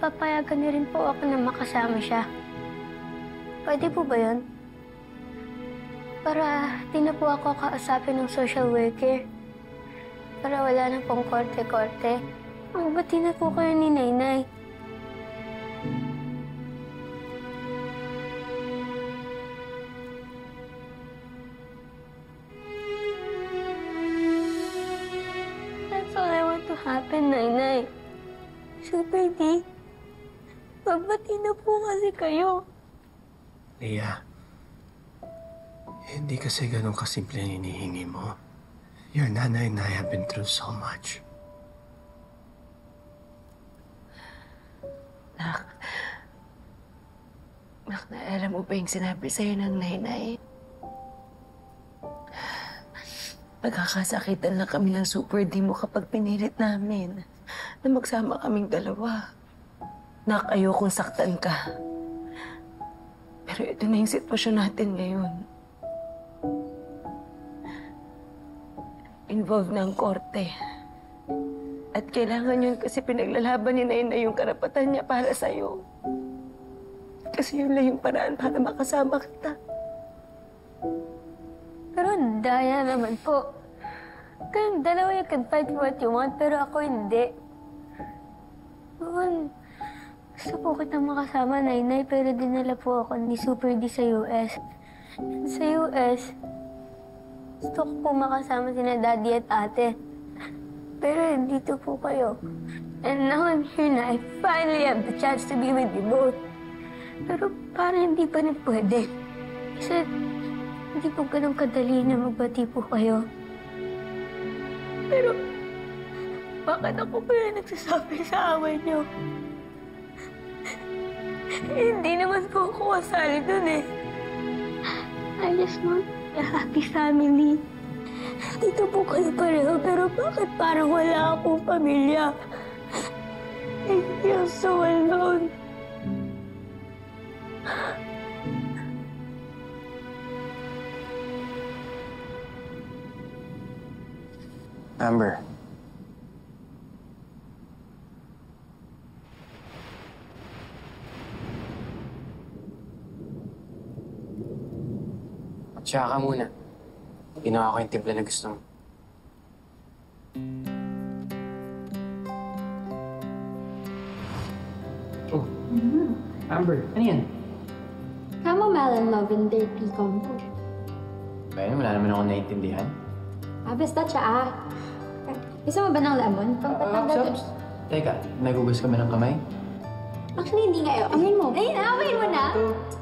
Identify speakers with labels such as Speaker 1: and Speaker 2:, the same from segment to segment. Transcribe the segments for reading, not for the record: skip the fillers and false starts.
Speaker 1: papayagan niyo rin po ako na makasama siya. Pwede po ba yun? Para di na po ako kausapin ng social worker. Para wala na pong korte-korte. Magbati na po kayo ni Nainay. That's all I want to happen, Nainay. Super D, magbati na po kasi kayo.
Speaker 2: Leah, hindi kasi ganun kasimple ang hinihingi mo. Your nanay and I have been through so much.
Speaker 3: Nak, naalala mo ba yung sinabi sa'yo ng nanay? Magkakasakitan lang kami ng Super D mo kapag pinilit namin na magsama kaming dalawa. Nak, ayokong saktan ka. Pero ito na yung sitwasyon natin ngayon. Involved na ang korte. At kailangan yun kasi pinaglalaban ni Nainay yung karapatan niya para sa'yo. Kasi yun lang yung paraan para makasama kita.
Speaker 1: Pero daya naman po. Kayong dalawa you can fight for what you want, pero ako hindi. Noon, gusto po kitang makasama, Nainay, pero dinala po ako ni Super D sa US. Sa US, gusto ko po makasama sina Daddy at Ate. Pero dito po kayo. And now I'm here na. I finally have the chance to be with you both. Pero parang hindi pa rin pwede. Kasi hindi po ganun kadali na magbati po kayo. Pero bakit ako pa yung nagsasabi sa away niyo? Hindi naman po ako kasali dun eh. I just want a happy family. Dito po kayo pareho, pero bakit parang wala akong pamilya? I feel so alone.
Speaker 2: Amber. Tsaka ka muna. Ginawa ko yung timpla na gusto mo. Oh. Amber, ano yan?
Speaker 1: Chamomile and lavender tea combo.
Speaker 2: Ba wala naman ako naiintindihan.
Speaker 1: Basta tsaa. Gusto mo ba ng lemon? Pampatanggal
Speaker 2: Shops? Teka, nagugas ka ba ng kamay?
Speaker 1: Actually, hindi nga. Amoyin mo. Ay, amoyin mo na.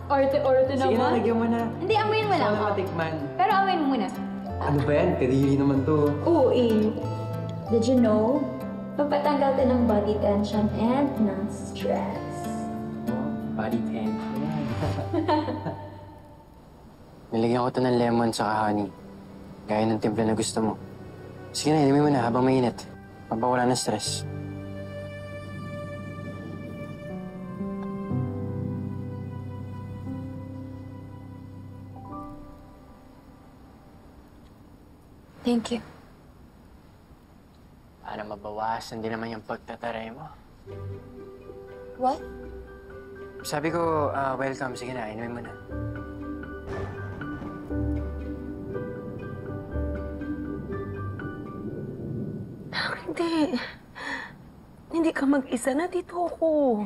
Speaker 1: Orte-orte naman.
Speaker 2: Sige na, lagyan mo na.
Speaker 1: Hindi, amoyin mo lang.
Speaker 2: Gusto ko na matikman.
Speaker 1: Pero amoyin mo muna.
Speaker 2: Ano ba yan? Kadiri naman to.
Speaker 1: Oo, eh. Did you know? Pampatanggal din ng body tension and ng stress.
Speaker 2: Oh, body tension. Nilagyan ko to ng lemon sa honey. Gaya ng timpla na gusto mo. Sige na, inumin mo na habang mainit. Mapawala ng stress.
Speaker 3: Thank you.
Speaker 2: Para mabawasan din naman yung pagtataray mo.
Speaker 3: What?
Speaker 2: Sabi ko, welcome. Sige na, inumin mo na.
Speaker 3: Hindi. Hindi ka mag-isa na dito ako.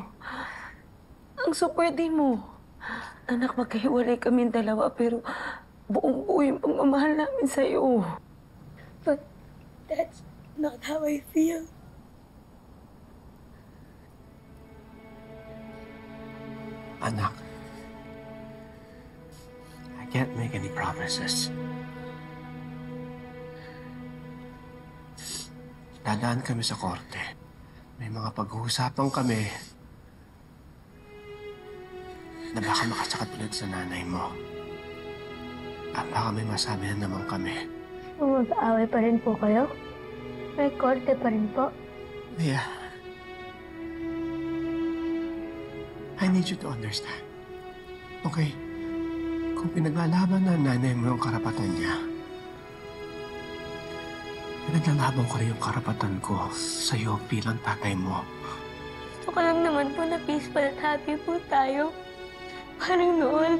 Speaker 3: Ang Super D mo. Anak, magkahiwalay kaming dalawa pero buong-buo yung pagmamahal namin sa'yo.
Speaker 1: But that's not how I feel.
Speaker 2: Anak, I can't make any promises. Dadaan kami sa korte. May mga pag-uusapan kami na baka makasakat ulit sa nanay mo. At baka may masabi na naman kami.
Speaker 1: Mag-aaway pa rin po kayo? May korte pa rin po?
Speaker 2: Leah, I need you to understand. Okay? Kung pinaglalaban ng nanay mo yung karapatan niya, pinaglalaban ko rin yung karapatan ko sa'yo bilang tatay mo.
Speaker 1: Gusto ko lang naman po na peaceful at happy po tayo. Parang noon.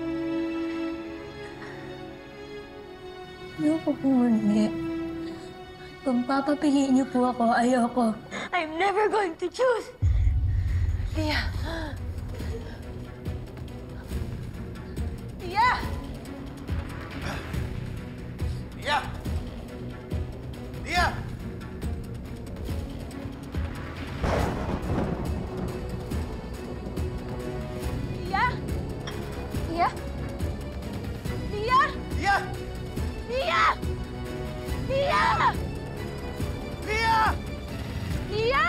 Speaker 1: Ayoko po muli. Kung papapiliin niyo po ako, ayoko. I'm never going to choose!
Speaker 3: Lia! Lia!
Speaker 4: Lia! Lia!
Speaker 3: Lia! Lia! Lia!
Speaker 4: Lia!
Speaker 3: Lia! Lia!
Speaker 4: Lia!
Speaker 3: Lia!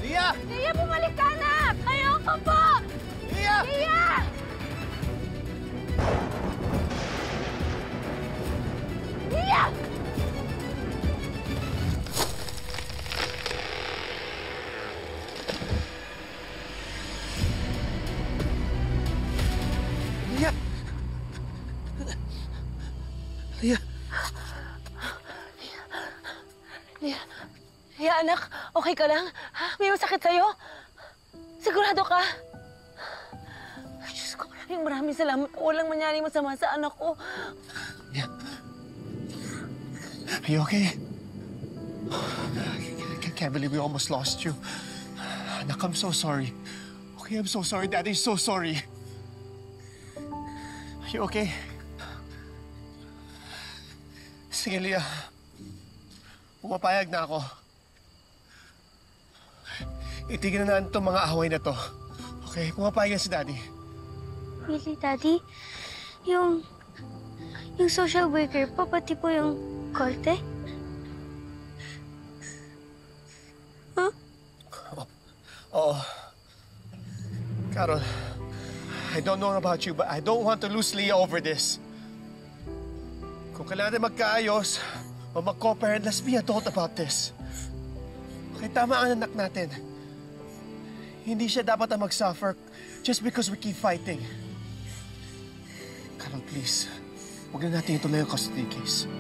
Speaker 4: Lia!
Speaker 3: Lia, bumalik ka, anak! Ayoko po!
Speaker 4: Lia!
Speaker 3: Lia! Lia!
Speaker 4: Lia! Lia!
Speaker 3: Lia, Lia, anak, okay ka lang? Ha? May masakit sa'yo? Sigurado ka? Ay, Diyos ko, maraming salamat po. Walang mangyari masama sa anak ko.
Speaker 4: Lia! Are you okay? I can't believe we almost lost you. Anak, I'm so sorry. Okay, I'm so sorry. Daddy's so sorry. Are you okay? Sige, Lia. Pumapayag na ako. Itigil na natin itong mga away na to. Okay, pumapayag na si Daddy.
Speaker 1: Really, Daddy? Yung social worker po, pati po yung korte? Huh?
Speaker 4: Oo. Carol, I don't know about you, but I don't want to lose Leah over this. Kung kailangan natin magkaayos o mag-cooperate, let's be adult about this. Okay, tama ang anak natin. Hindi siya dapat ang mag-suffer just because we keep fighting. Carol, please, huwag na natin ituloy ang custody case.